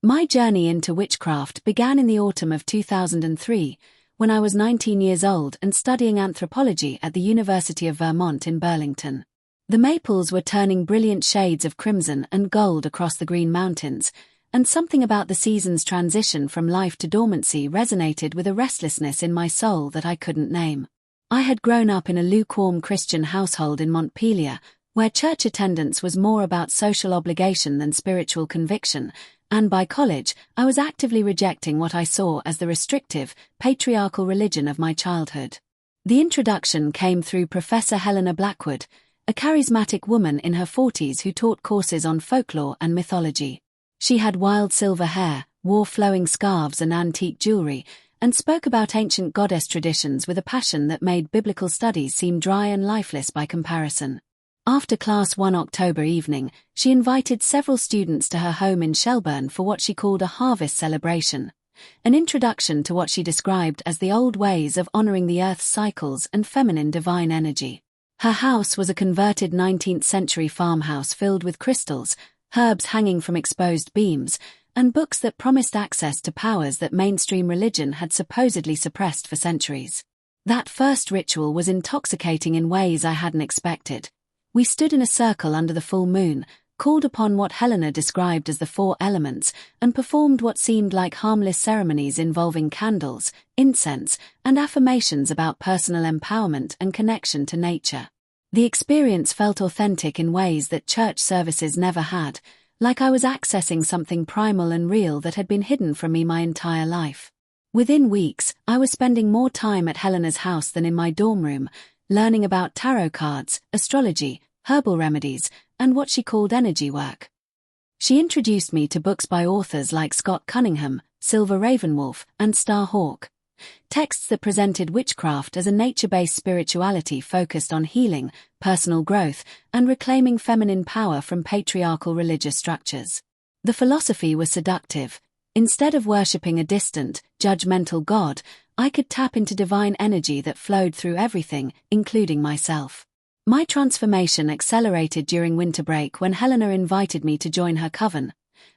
My journey into witchcraft began in the autumn of 2003, when I was 19 years old and studying anthropology at the University of Vermont in Burlington. The maples were turning brilliant shades of crimson and gold across the Green Mountains, and something about the season's transition from life to dormancy resonated with a restlessness in my soul that I couldn't name. I had grown up in a lukewarm Christian household in Montpelier, where church attendance was more about social obligation than spiritual conviction, and by college, I was actively rejecting what I saw as the restrictive, patriarchal religion of my childhood. The introduction came through Professor Helena Blackwood, a charismatic woman in her 40s who taught courses on folklore and mythology. She had wild silver hair, wore flowing scarves and antique jewelry, and spoke about ancient goddess traditions with a passion that made biblical studies seem dry and lifeless by comparison. After class one October evening, she invited several students to her home in Shelburne for what she called a harvest celebration, an introduction to what she described as the old ways of honoring the earth's cycles and feminine divine energy. Her house was a converted 19th-century farmhouse filled with crystals, herbs hanging from exposed beams, and books that promised access to powers that mainstream religion had supposedly suppressed for centuries. That first ritual was intoxicating in ways I hadn't expected. We stood in a circle under the full moon, called upon what Helena described as the four elements, and performed what seemed like harmless ceremonies involving candles, incense, and affirmations about personal empowerment and connection to nature. The experience felt authentic in ways that church services never had, like I was accessing something primal and real that had been hidden from me my entire life. Within weeks, I was spending more time at Helena's house than in my dorm room, learning about tarot cards, astrology, herbal remedies, and what she called energy work. She introduced me to books by authors like Scott Cunningham, Silver Ravenwolf, and Star Hawk. Texts that presented witchcraft as a nature-based spirituality focused on healing, personal growth, and reclaiming feminine power from patriarchal religious structures. The philosophy was seductive. Instead of worshipping a distant, judgmental God, I could tap into divine energy that flowed through everything, including myself. My transformation accelerated during winter break when Helena invited me to join her coven,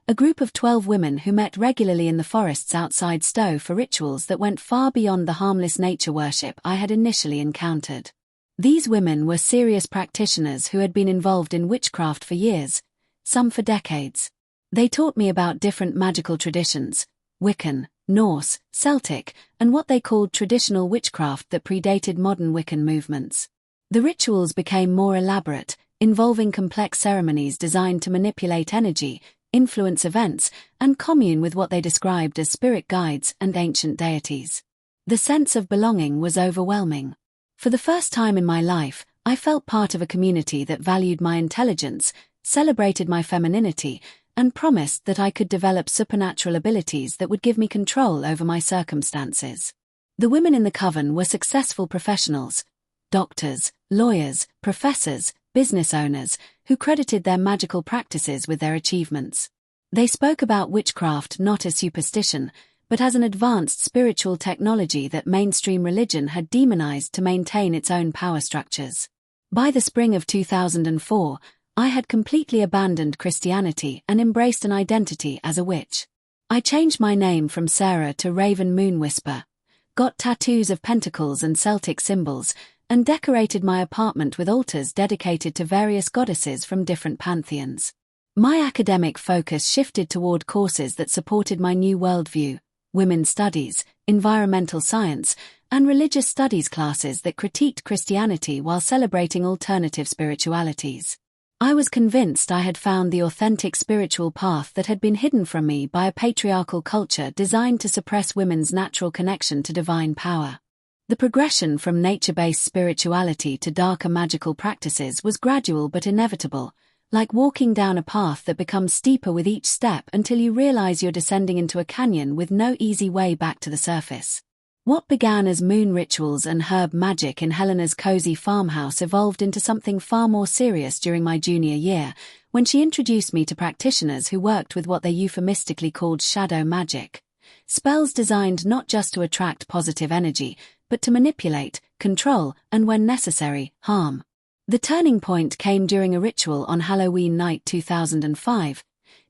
a group of 12 women who met regularly in the forests outside Stowe for rituals that went far beyond the harmless nature worship I had initially encountered. These women were serious practitioners who had been involved in witchcraft for years, some for decades. They taught me about different magical traditions, Wiccan, Norse, Celtic, and what they called traditional witchcraft that predated modern Wiccan movements. The rituals became more elaborate, involving complex ceremonies designed to manipulate energy, influence events, and commune with what they described as spirit guides and ancient deities. The sense of belonging was overwhelming. For the first time in my life, I felt part of a community that valued my intelligence, celebrated my femininity, and promised that I could develop supernatural abilities that would give me control over my circumstances. The women in the coven were successful professionals, doctors, lawyers, professors, business owners, who credited their magical practices with their achievements. They spoke about witchcraft not as superstition, but as an advanced spiritual technology that mainstream religion had demonized to maintain its own power structures. By the spring of 2004, I had completely abandoned Christianity and embraced an identity as a witch. I changed my name from Sarah to Raven Moonwhisper, got tattoos of pentacles and Celtic symbols, and decorated my apartment with altars dedicated to various goddesses from different pantheons. My academic focus shifted toward courses that supported my new worldview, women's studies, environmental science, and religious studies classes that critiqued Christianity while celebrating alternative spiritualities. I was convinced I had found the authentic spiritual path that had been hidden from me by a patriarchal culture designed to suppress women's natural connection to divine power. The progression from nature-based spirituality to darker magical practices was gradual but inevitable, like walking down a path that becomes steeper with each step until you realize you're descending into a canyon with no easy way back to the surface. What began as moon rituals and herb magic in Helena's cozy farmhouse evolved into something far more serious during my junior year, when she introduced me to practitioners who worked with what they euphemistically called shadow magic. Spells designed not just to attract positive energy, but to manipulate, control, and when necessary, harm. The turning point came during a ritual on Halloween night 2005,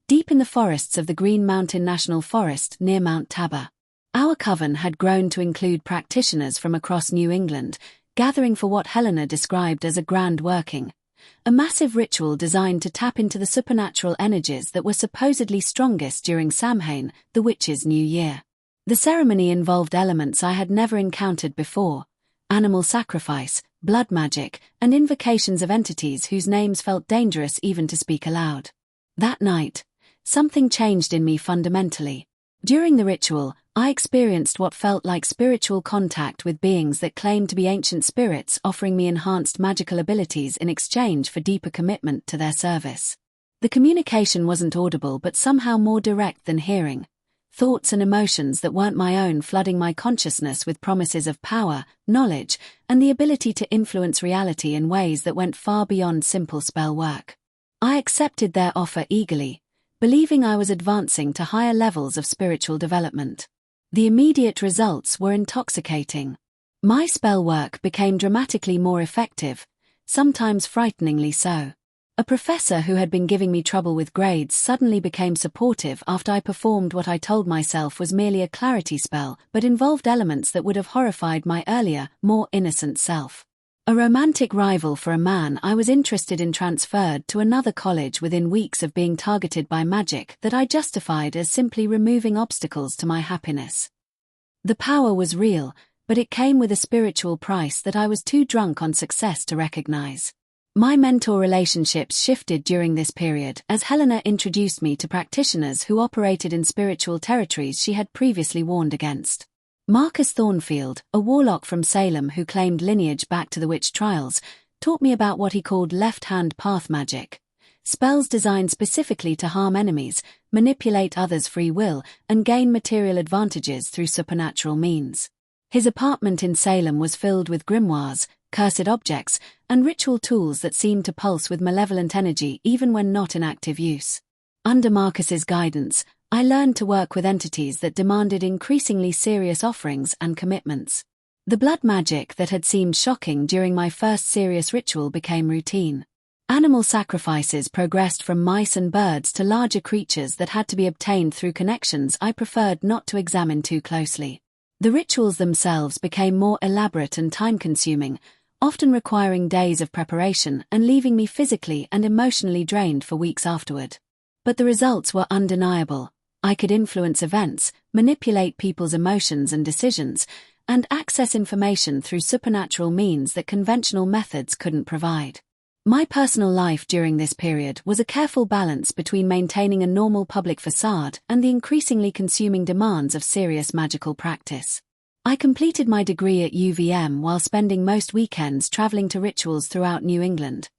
deep in the forests of the Green Mountain National Forest near Mount Tabor. Our coven had grown to include practitioners from across New England, gathering for what Helena described as a grand working, a massive ritual designed to tap into the supernatural energies that were supposedly strongest during Samhain, the witches' New Year. The ceremony involved elements I had never encountered before: animal sacrifice, blood magic, and invocations of entities whose names felt dangerous even to speak aloud. That night, something changed in me fundamentally. During the ritual, I experienced what felt like spiritual contact with beings that claimed to be ancient spirits, offering me enhanced magical abilities in exchange for deeper commitment to their service. The communication wasn't audible but somehow more direct than hearing. Thoughts and emotions that weren't my own flooding my consciousness with promises of power, knowledge, and the ability to influence reality in ways that went far beyond simple spell work. I accepted their offer eagerly, believing I was advancing to higher levels of spiritual development. The immediate results were intoxicating. My spell work became dramatically more effective, sometimes frighteningly so. A professor who had been giving me trouble with grades suddenly became supportive after I performed what I told myself was merely a clarity spell but involved elements that would have horrified my earlier, more innocent self. A romantic rival for a man I was interested in transferred to another college within weeks of being targeted by magic that I justified as simply removing obstacles to my happiness. The power was real, but it came with a spiritual price that I was too drunk on success to recognize. My mentor relationships shifted during this period as Helena introduced me to practitioners who operated in spiritual territories she had previously warned against. Marcus Thornfield, a warlock from Salem who claimed lineage back to the witch trials, taught me about what he called left-hand path magic, spells designed specifically to harm enemies, manipulate others' free will, and gain material advantages through supernatural means. His apartment in Salem was filled with grimoires, cursed objects, and ritual tools that seemed to pulse with malevolent energy even when not in active use. Under Marcus's guidance, I learned to work with entities that demanded increasingly serious offerings and commitments. The blood magic that had seemed shocking during my first serious ritual became routine. Animal sacrifices progressed from mice and birds to larger creatures that had to be obtained through connections I preferred not to examine too closely. The rituals themselves became more elaborate and time-consuming, often requiring days of preparation and leaving me physically and emotionally drained for weeks afterward. But the results were undeniable. I could influence events, manipulate people's emotions and decisions, and access information through supernatural means that conventional methods couldn't provide. My personal life during this period was a careful balance between maintaining a normal public facade and the increasingly consuming demands of serious magical practice. I completed my degree at UVM while spending most weekends traveling to rituals throughout New England,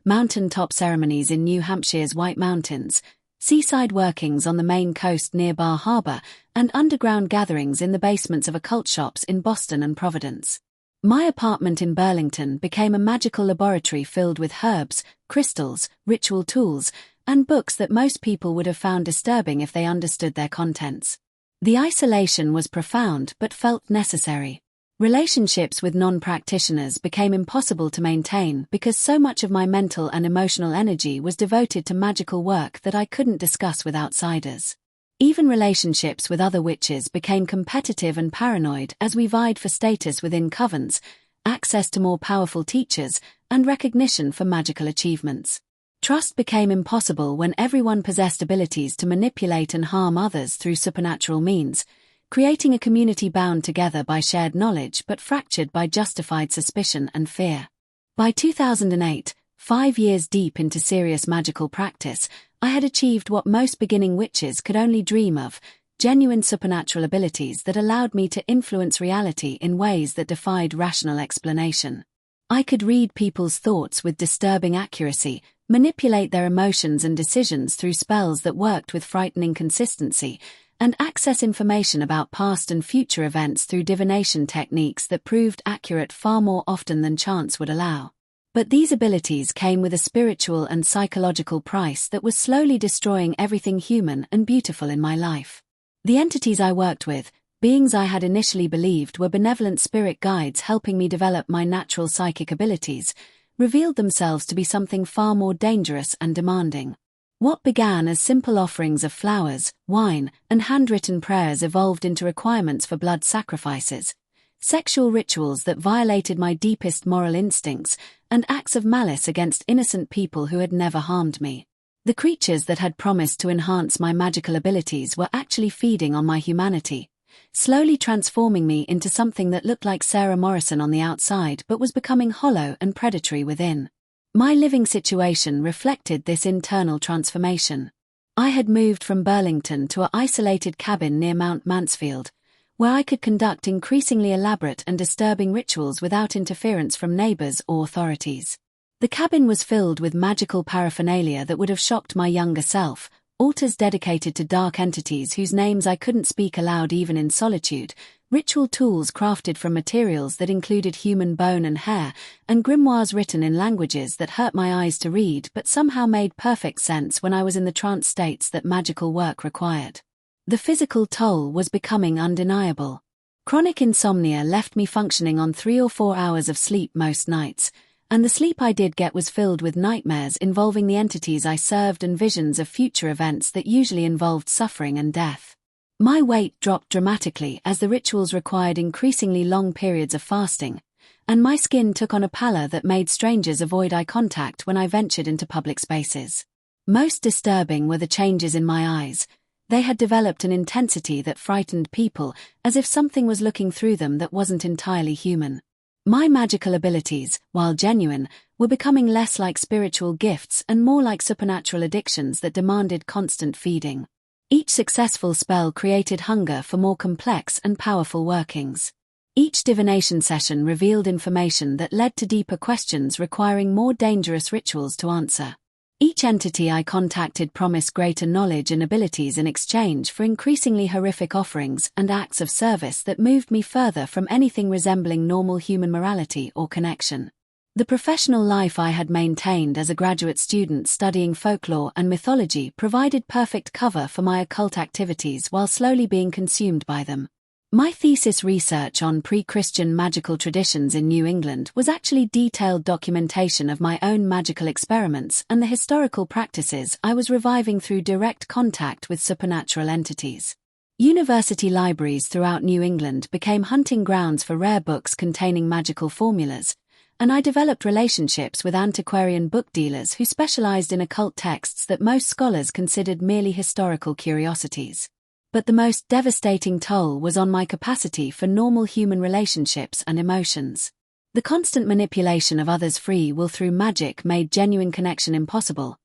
mountain-top ceremonies in New Hampshire's White Mountains, seaside workings on the Maine coast near Bar Harbor, and underground gatherings in the basements of occult shops in Boston and Providence. My apartment in Burlington became a magical laboratory filled with herbs, crystals, ritual tools, and books that most people would have found disturbing if they understood their contents. The isolation was profound but felt necessary. Relationships with non-practitioners became impossible to maintain because so much of my mental and emotional energy was devoted to magical work that I couldn't discuss with outsiders. Even relationships with other witches became competitive and paranoid as we vied for status within covens, access to more powerful teachers, and recognition for magical achievements. Trust became impossible when everyone possessed abilities to manipulate and harm others through supernatural means, creating a community bound together by shared knowledge but fractured by justified suspicion and fear. By 2008, 5 years deep into serious magical practice, I had achieved what most beginning witches could only dream of: genuine supernatural abilities that allowed me to influence reality in ways that defied rational explanation. I could read people's thoughts with disturbing accuracy, manipulate their emotions and decisions through spells that worked with frightening consistency, and access information about past and future events through divination techniques that proved accurate far more often than chance would allow. But these abilities came with a spiritual and psychological price that was slowly destroying everything human and beautiful in my life. The entities I worked with, beings I had initially believed were benevolent spirit guides helping me develop my natural psychic abilities, revealed themselves to be something far more dangerous and demanding. What began as simple offerings of flowers, wine, and handwritten prayers evolved into requirements for blood sacrifices, sexual rituals that violated my deepest moral instincts, and acts of malice against innocent people who had never harmed me. The creatures that had promised to enhance my magical abilities were actually feeding on my humanity, slowly transforming me into something that looked like Sarah Morrison on the outside but was becoming hollow and predatory within. My living situation reflected this internal transformation. I had moved from Burlington to an isolated cabin near Mount Mansfield, where I could conduct increasingly elaborate and disturbing rituals without interference from neighbors or authorities. The cabin was filled with magical paraphernalia that would have shocked my younger self, altars dedicated to dark entities whose names I couldn't speak aloud even in solitude, ritual tools crafted from materials that included human bone and hair, and grimoires written in languages that hurt my eyes to read but somehow made perfect sense when I was in the trance states that magical work required. The physical toll was becoming undeniable. Chronic insomnia left me functioning on 3 or 4 hours of sleep most nights, and the sleep I did get was filled with nightmares involving the entities I served and visions of future events that usually involved suffering and death. My weight dropped dramatically as the rituals required increasingly long periods of fasting, and my skin took on a pallor that made strangers avoid eye contact when I ventured into public spaces. Most disturbing were the changes in my eyes. They had developed an intensity that frightened people, as if something was looking through them that wasn't entirely human. My magical abilities, while genuine, were becoming less like spiritual gifts and more like supernatural addictions that demanded constant feeding. Each successful spell created hunger for more complex and powerful workings. Each divination session revealed information that led to deeper questions requiring more dangerous rituals to answer. Each entity I contacted promised greater knowledge and abilities in exchange for increasingly horrific offerings and acts of service that moved me further from anything resembling normal human morality or connection. The professional life I had maintained as a graduate student studying folklore and mythology provided perfect cover for my occult activities while slowly being consumed by them. My thesis research on pre-Christian magical traditions in New England was actually detailed documentation of my own magical experiments and the historical practices I was reviving through direct contact with supernatural entities. University libraries throughout New England became hunting grounds for rare books containing magical formulas, and I developed relationships with antiquarian book dealers who specialized in occult texts that most scholars considered merely historical curiosities. But the most devastating toll was on my capacity for normal human relationships and emotions. The constant manipulation of others' free will through magic made genuine connection impossible.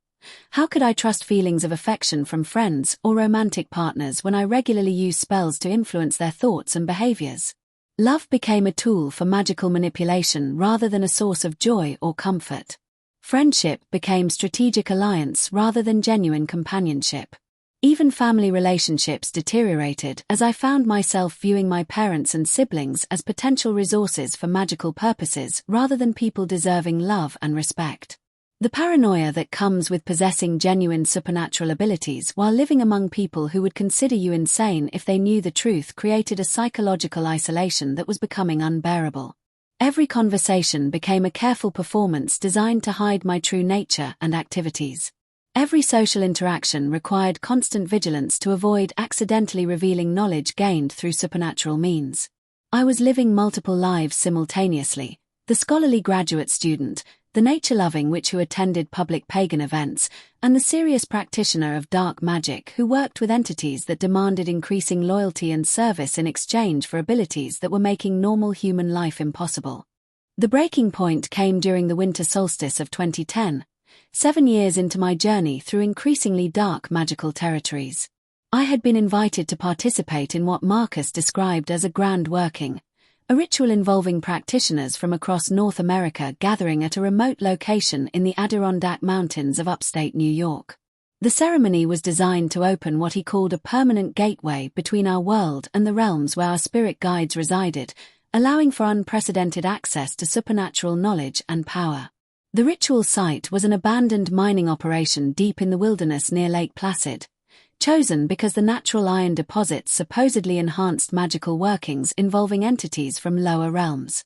How could I trust feelings of affection from friends or romantic partners when I regularly used spells to influence their thoughts and behaviors? Love became a tool for magical manipulation rather than a source of joy or comfort. Friendship became strategic alliance rather than genuine companionship. Even family relationships deteriorated as I found myself viewing my parents and siblings as potential resources for magical purposes rather than people deserving love and respect. The paranoia that comes with possessing genuine supernatural abilities while living among people who would consider you insane if they knew the truth created a psychological isolation that was becoming unbearable. Every conversation became a careful performance designed to hide my true nature and activities. Every social interaction required constant vigilance to avoid accidentally revealing knowledge gained through supernatural means. I was living multiple lives simultaneously: the scholarly graduate student, the nature-loving witch who attended public pagan events, and the serious practitioner of dark magic who worked with entities that demanded increasing loyalty and service in exchange for abilities that were making normal human life impossible. The breaking point came during the winter solstice of 2010. 7 years into my journey through increasingly dark magical territories. I had been invited to participate in what Marcus described as a grand working, a ritual involving practitioners from across North America gathering at a remote location in the Adirondack Mountains of upstate New York. The ceremony was designed to open what he called a permanent gateway between our world and the realms where our spirit guides resided, allowing for unprecedented access to supernatural knowledge and power. The ritual site was an abandoned mining operation deep in the wilderness near Lake Placid, chosen because the natural iron deposits supposedly enhanced magical workings involving entities from lower realms.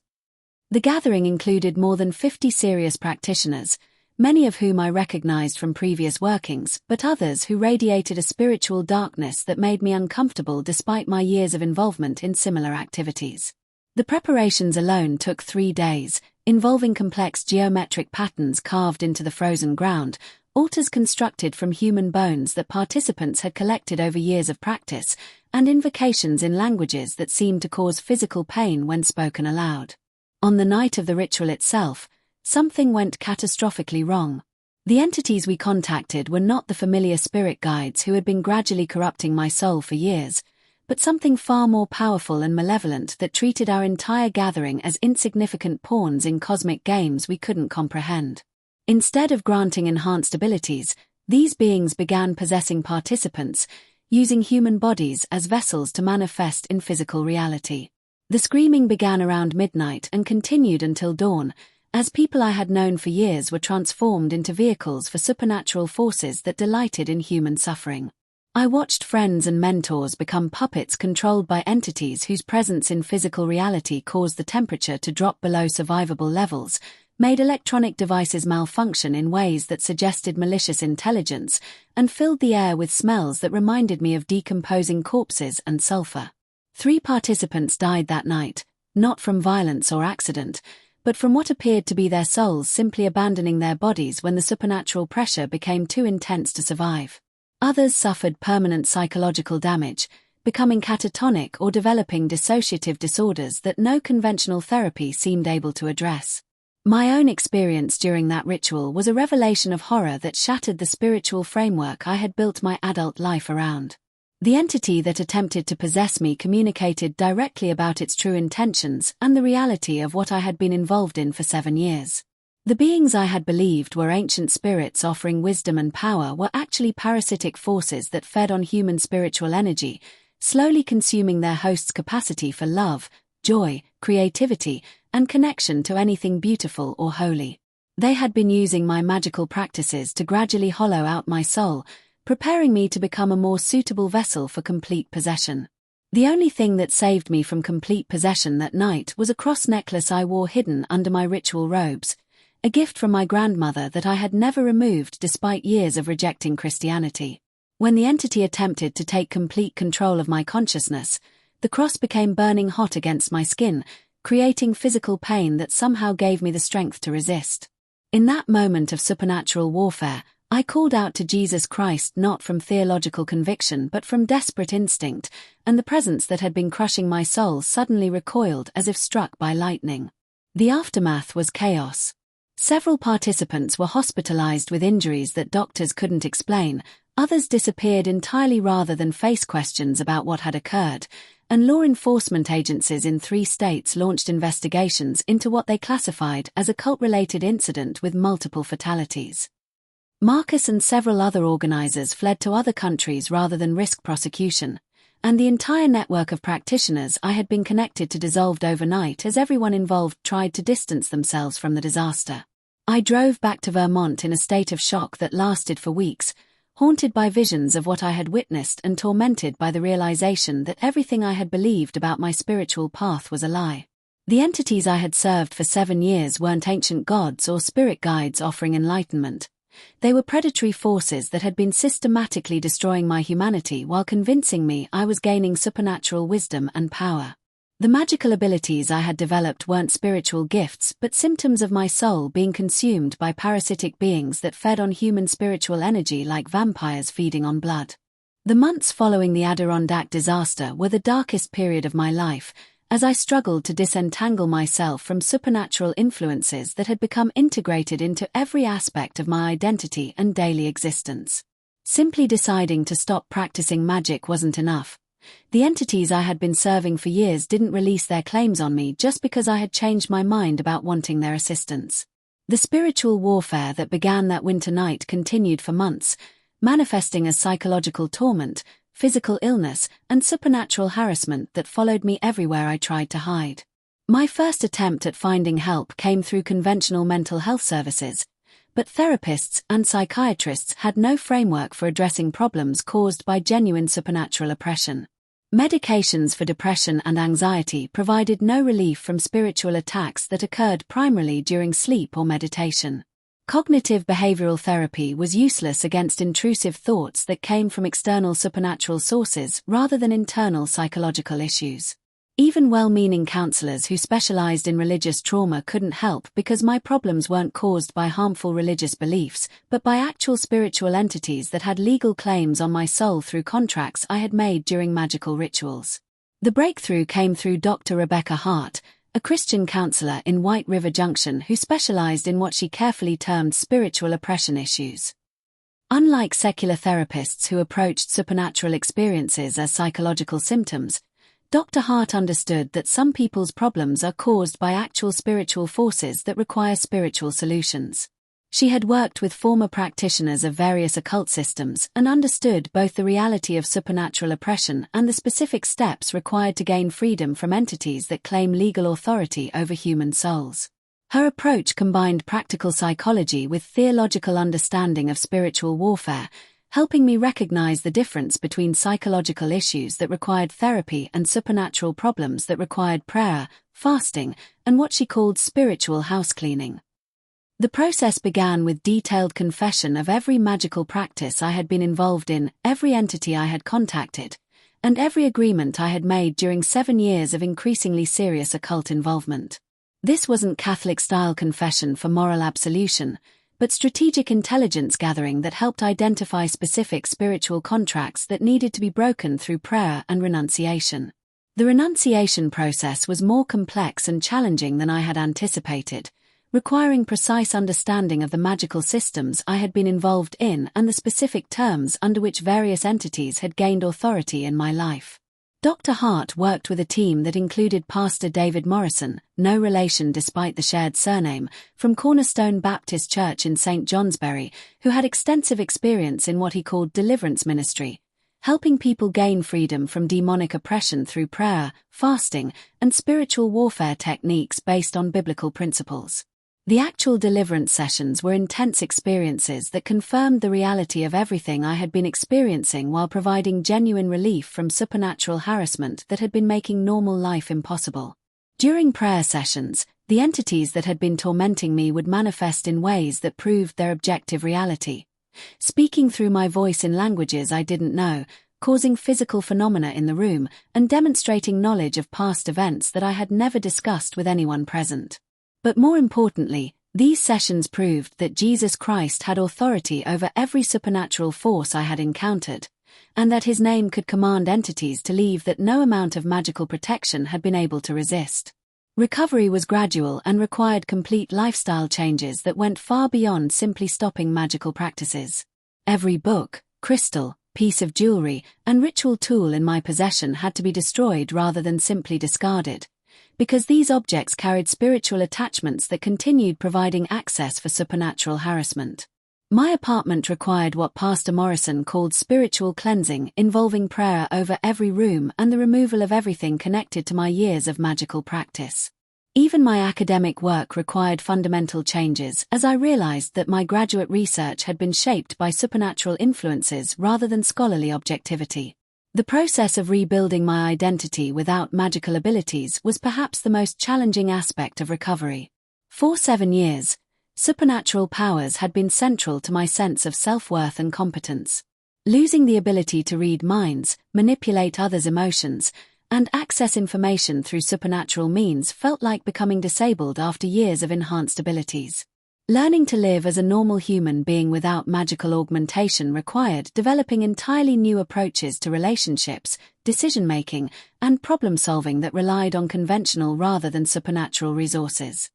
The gathering included more than 50 serious practitioners, many of whom I recognized from previous workings, but others who radiated a spiritual darkness that made me uncomfortable despite my years of involvement in similar activities. The preparations alone took 3 days, involving complex geometric patterns carved into the frozen ground, altars constructed from human bones that participants had collected over years of practice, and invocations in languages that seemed to cause physical pain when spoken aloud. On the night of the ritual itself, something went catastrophically wrong. The entities we contacted were not the familiar spirit guides who had been gradually corrupting my soul for years, but something far more powerful and malevolent that treated our entire gathering as insignificant pawns in cosmic games we couldn't comprehend. Instead of granting enhanced abilities, these beings began possessing participants, using human bodies as vessels to manifest in physical reality. The screaming began around midnight and continued until dawn, as people I had known for years were transformed into vehicles for supernatural forces that delighted in human suffering. I watched friends and mentors become puppets controlled by entities whose presence in physical reality caused the temperature to drop below survivable levels, made electronic devices malfunction in ways that suggested malicious intelligence, and filled the air with smells that reminded me of decomposing corpses and sulfur. 3 participants died that night, not from violence or accident, but from what appeared to be their souls simply abandoning their bodies when the supernatural pressure became too intense to survive. Others suffered permanent psychological damage, becoming catatonic or developing dissociative disorders that no conventional therapy seemed able to address. My own experience during that ritual was a revelation of horror that shattered the spiritual framework I had built my adult life around. The entity that attempted to possess me communicated directly about its true intentions and the reality of what I had been involved in for 7 years. The beings I had believed were ancient spirits offering wisdom and power were actually parasitic forces that fed on human spiritual energy, slowly consuming their hosts' capacity for love, joy, creativity, and connection to anything beautiful or holy. They had been using my magical practices to gradually hollow out my soul, preparing me to become a more suitable vessel for complete possession. The only thing that saved me from complete possession that night was a cross necklace I wore hidden under my ritual robes, a gift from my grandmother that I had never removed despite years of rejecting Christianity. When the entity attempted to take complete control of my consciousness, the cross became burning hot against my skin, creating physical pain that somehow gave me the strength to resist. In that moment of supernatural warfare, I called out to Jesus Christ not from theological conviction but from desperate instinct, and the presence that had been crushing my soul suddenly recoiled as if struck by lightning. The aftermath was chaos. Several participants were hospitalized with injuries that doctors couldn't explain, others disappeared entirely rather than face questions about what had occurred, and law enforcement agencies in 3 states launched investigations into what they classified as a cult-related incident with multiple fatalities. Marcus and several other organizers fled to other countries rather than risk prosecution, and the entire network of practitioners I had been connected to dissolved overnight as everyone involved tried to distance themselves from the disaster. I drove back to Vermont in a state of shock that lasted for weeks, haunted by visions of what I had witnessed and tormented by the realization that everything I had believed about my spiritual path was a lie. The entities I had served for 7 years weren't ancient gods or spirit guides offering enlightenment. They were predatory forces that had been systematically destroying my humanity while convincing me I was gaining supernatural wisdom and power. The magical abilities I had developed weren't spiritual gifts but symptoms of my soul being consumed by parasitic beings that fed on human spiritual energy like vampires feeding on blood. The months following the Adirondack disaster were the darkest period of my life, as I struggled to disentangle myself from supernatural influences that had become integrated into every aspect of my identity and daily existence. Simply deciding to stop practicing magic wasn't enough. The entities I had been serving for years didn't release their claims on me just because I had changed my mind about wanting their assistance. The spiritual warfare that began that winter night continued for months, manifesting as psychological torment, physical illness, and supernatural harassment that followed me everywhere I tried to hide. My first attempt at finding help came through conventional mental health services, but therapists and psychiatrists had no framework for addressing problems caused by genuine supernatural oppression. Medications for depression and anxiety provided no relief from spiritual attacks that occurred primarily during sleep or meditation. Cognitive behavioral therapy was useless against intrusive thoughts that came from external supernatural sources rather than internal psychological issues. Even well-meaning counselors who specialized in religious trauma couldn't help because my problems weren't caused by harmful religious beliefs, but by actual spiritual entities that had legal claims on my soul through contracts I had made during magical rituals. The breakthrough came through Dr. Rebecca Hart, a Christian counselor in White River Junction who specialized in what she carefully termed spiritual oppression issues. Unlike secular therapists who approached supernatural experiences as psychological symptoms, Dr. Hart understood that some people's problems are caused by actual spiritual forces that require spiritual solutions. She had worked with former practitioners of various occult systems and understood both the reality of supernatural oppression and the specific steps required to gain freedom from entities that claim legal authority over human souls. Her approach combined practical psychology with theological understanding of spiritual warfare, helping me recognize the difference between psychological issues that required therapy and supernatural problems that required prayer, fasting, and what she called spiritual housecleaning. The process began with detailed confession of every magical practice I had been involved in, every entity I had contacted, and every agreement I had made during 7 years of increasingly serious occult involvement. This wasn't Catholic-style confession for moral absolution, but strategic intelligence gathering that helped identify specific spiritual contracts that needed to be broken through prayer and renunciation. The renunciation process was more complex and challenging than I had anticipated, requiring precise understanding of the magical systems I had been involved in and the specific terms under which various entities had gained authority in my life. Dr. Hart worked with a team that included Pastor David Morrison, no relation despite the shared surname, from Cornerstone Baptist Church in St. Johnsbury, who had extensive experience in what he called deliverance ministry, helping people gain freedom from demonic oppression through prayer, fasting, and spiritual warfare techniques based on biblical principles. The actual deliverance sessions were intense experiences that confirmed the reality of everything I had been experiencing while providing genuine relief from supernatural harassment that had been making normal life impossible. During prayer sessions, the entities that had been tormenting me would manifest in ways that proved their objective reality, speaking through my voice in languages I didn't know, causing physical phenomena in the room, and demonstrating knowledge of past events that I had never discussed with anyone present. But more importantly, these sessions proved that Jesus Christ had authority over every supernatural force I had encountered, and that his name could command entities to leave that no amount of magical protection had been able to resist. Recovery was gradual and required complete lifestyle changes that went far beyond simply stopping magical practices. Every book, crystal, piece of jewelry, and ritual tool in my possession had to be destroyed rather than simply discarded, because these objects carried spiritual attachments that continued providing access for supernatural harassment. My apartment required what Pastor Morrison called spiritual cleansing, involving prayer over every room and the removal of everything connected to my years of magical practice. Even my academic work required fundamental changes, as I realized that my graduate research had been shaped by supernatural influences rather than scholarly objectivity. The process of rebuilding my identity without magical abilities was perhaps the most challenging aspect of recovery. For 7 years, supernatural powers had been central to my sense of self-worth and competence. Losing the ability to read minds, manipulate others' emotions, and access information through supernatural means felt like becoming disabled after years of enhanced abilities. Learning to live as a normal human being without magical augmentation required developing entirely new approaches to relationships, decision-making, and problem-solving that relied on conventional rather than supernatural resources.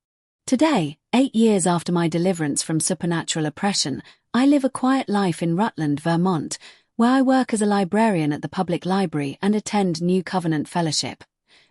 Today, 8 years after my deliverance from supernatural oppression, I live a quiet life in Rutland, Vermont, where I work as a librarian at the public library and attend New Covenant Fellowship,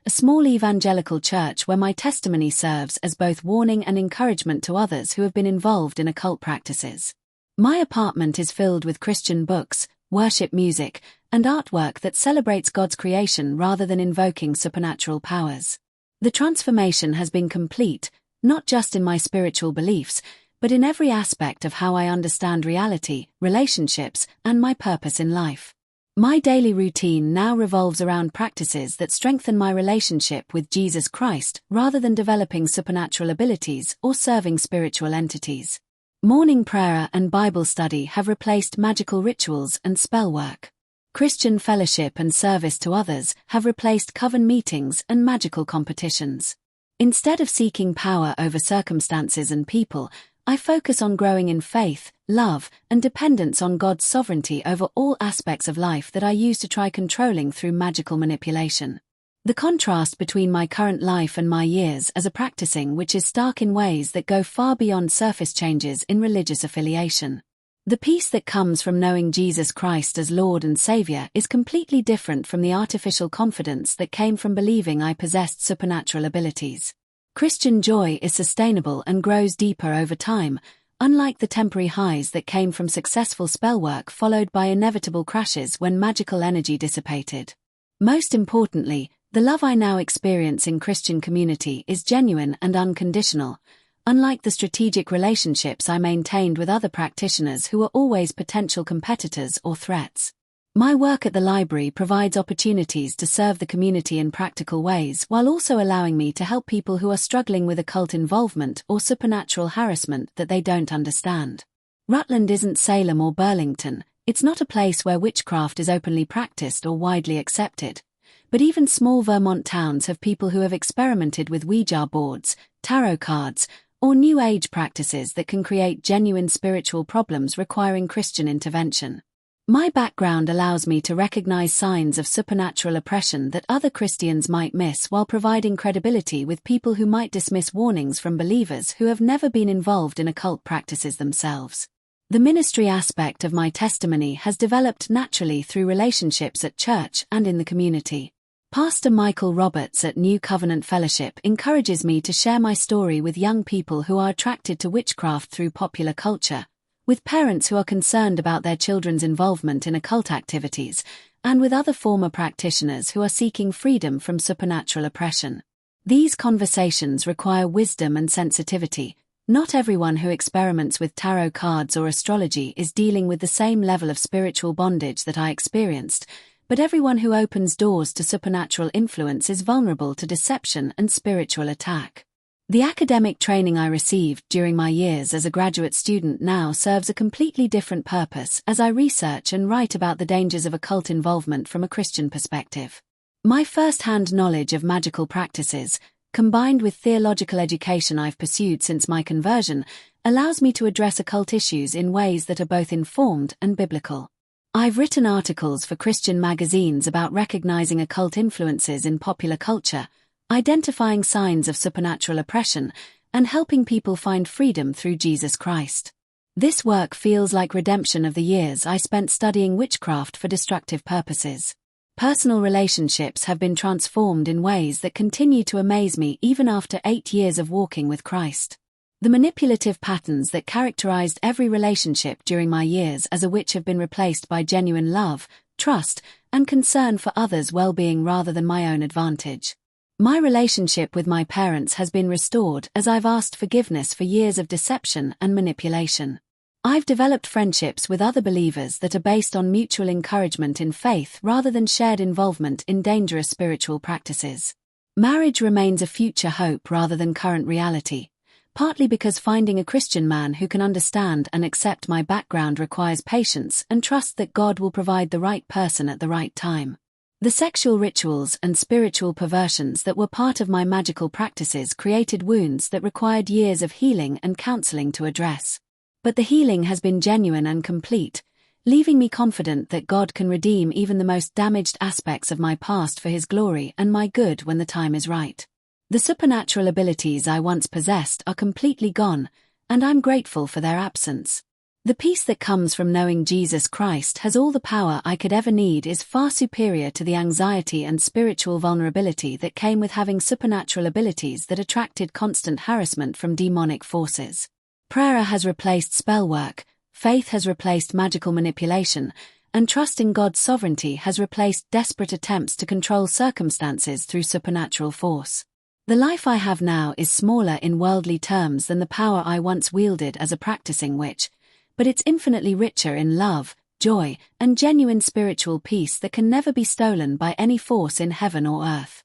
a small evangelical church where my testimony serves as both warning and encouragement to others who have been involved in occult practices. My apartment is filled with Christian books, worship music, and artwork that celebrates God's creation rather than invoking supernatural powers. The transformation has been complete, not just in my spiritual beliefs, but in every aspect of how I understand reality, relationships, and my purpose in life. My daily routine now revolves around practices that strengthen my relationship with Jesus Christ rather than developing supernatural abilities or serving spiritual entities. Morning prayer and Bible study have replaced magical rituals and spell work. Christian fellowship and service to others have replaced coven meetings and magical competitions. Instead of seeking power over circumstances and people, I focus on growing in faith, love, and dependence on God's sovereignty over all aspects of life that I used to try controlling through magical manipulation. The contrast between my current life and my years as a practicing witch is stark in ways that go far beyond surface changes in religious affiliation. The peace that comes from knowing Jesus Christ as Lord and Savior is completely different from the artificial confidence that came from believing I possessed supernatural abilities. Christian joy is sustainable and grows deeper over time, unlike the temporary highs that came from successful spell work followed by inevitable crashes when magical energy dissipated. Most importantly, the love I now experience in Christian community is genuine and unconditional, unlike the strategic relationships I maintained with other practitioners who were always potential competitors or threats. My work at the library provides opportunities to serve the community in practical ways while also allowing me to help people who are struggling with occult involvement or supernatural harassment that they don't understand. Rutland isn't Salem or Burlington. It's not a place where witchcraft is openly practiced or widely accepted. But even small Vermont towns have people who have experimented with Ouija boards, tarot cards, or New Age practices that can create genuine spiritual problems requiring Christian intervention. My background allows me to recognize signs of supernatural oppression that other Christians might miss while providing credibility with people who might dismiss warnings from believers who have never been involved in occult practices themselves. The ministry aspect of my testimony has developed naturally through relationships at church and in the community. Pastor Michael Roberts at New Covenant Fellowship encourages me to share my story with young people who are attracted to witchcraft through popular culture, with parents who are concerned about their children's involvement in occult activities, and with other former practitioners who are seeking freedom from supernatural oppression. These conversations require wisdom and sensitivity. Not everyone who experiments with tarot cards or astrology is dealing with the same level of spiritual bondage that I experienced, but everyone who opens doors to supernatural influence is vulnerable to deception and spiritual attack. The academic training I received during my years as a graduate student now serves a completely different purpose as I research and write about the dangers of occult involvement from a Christian perspective. My first-hand knowledge of magical practices, combined with theological education I've pursued since my conversion, allows me to address occult issues in ways that are both informed and biblical. I've written articles for Christian magazines about recognizing occult influences in popular culture, identifying signs of supernatural oppression, and helping people find freedom through Jesus Christ. This work feels like redemption of the years I spent studying witchcraft for destructive purposes. Personal relationships have been transformed in ways that continue to amaze me even after 8 years of walking with Christ. The manipulative patterns that characterized every relationship during my years as a witch have been replaced by genuine love, trust, and concern for others' well-being rather than my own advantage. My relationship with my parents has been restored as I've asked forgiveness for years of deception and manipulation. I've developed friendships with other believers that are based on mutual encouragement in faith rather than shared involvement in dangerous spiritual practices. Marriage remains a future hope rather than current reality, partly because finding a Christian man who can understand and accept my background requires patience and trust that God will provide the right person at the right time. The sexual rituals and spiritual perversions that were part of my magical practices created wounds that required years of healing and counseling to address. But the healing has been genuine and complete, leaving me confident that God can redeem even the most damaged aspects of my past for His glory and my good when the time is right. The supernatural abilities I once possessed are completely gone, and I'm grateful for their absence. The peace that comes from knowing Jesus Christ has all the power I could ever need is far superior to the anxiety and spiritual vulnerability that came with having supernatural abilities that attracted constant harassment from demonic forces. Prayer has replaced spell work, faith has replaced magical manipulation, and trust in God's sovereignty has replaced desperate attempts to control circumstances through supernatural force. The life I have now is smaller in worldly terms than the power I once wielded as a practicing witch, but it's infinitely richer in love, joy, and genuine spiritual peace that can never be stolen by any force in heaven or earth.